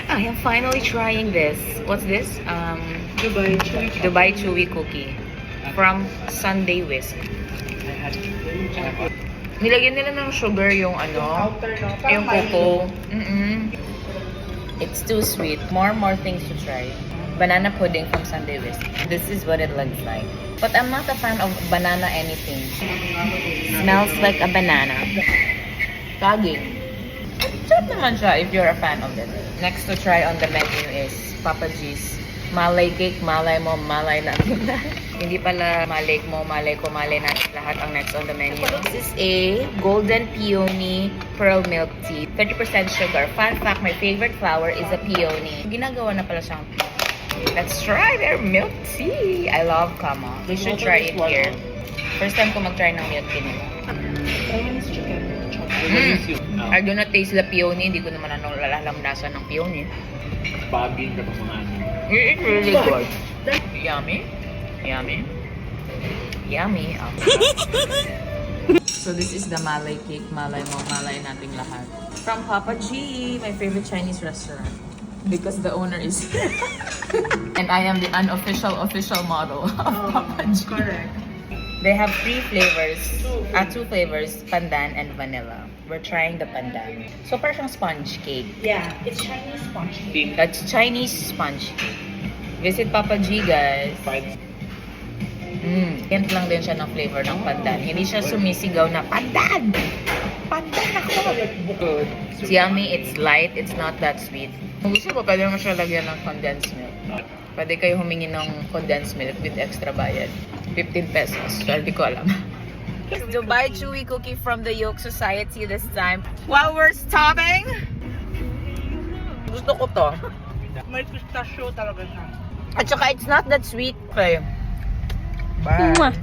I am finally trying this. What's this? Dubai Chewy Cookie from Sunday Whisk. Nilagyan nila ng sugar yung yung cocoa. It's too sweet. More things to try. Banana pudding from Sunday Whisk. This is what it looks like. But I'm not a fan of banana anything. Smells like a banana. Saging. Sarap naman siya if you're a fan of it. Next to try on the menu is Papa G's Malay Cake, malay mo, malay natin. Hindi pala malay mo, malay ko, malay natin lahat ang next on the menu. This is a golden peony pearl milk tea. 30% sugar. Fun fact, my favorite flower is a peony. Ginagawa na pala siyang tea. Let's try their milk tea. I love Kama. We should try it here. First time ko mag-try ng milk tea nila. I do not taste the peony. Hindi ko naman lalamdasan ng peony. Baging katapunan. It's really good. Yummy. Yummy. Yummy. So this is the Malay cake. Malay mo, malay nating lahat. From Papa G, my favorite Chinese restaurant. Because the owner is and I am the unofficial model of Papa G. Correct. They have 3 flavors. 2 flavors, pandan and vanilla. We're trying the pandan. So parang sponge cake. Yeah, it's Chinese sponge cake. That's Chinese sponge cake. Visit Papa G, guys. Hint lang din siya ng flavor ng pandan. Hindi siya sumisigaw na, pandan! Pandan ako! It's yummy, it's light, it's not that sweet. Kung gusto ko, pwede naman siya lagyan ng condensed milk. Pwede kayo humingi ng condensed milk with extra bayad. 15 pesos. Hindi ko alam. Dubai Chewy Cookie from the Yolk Society this time. While we're stopping, gusto ko to. May pistachio talaga siya. At saka it's not that sweet. Okay. Bye.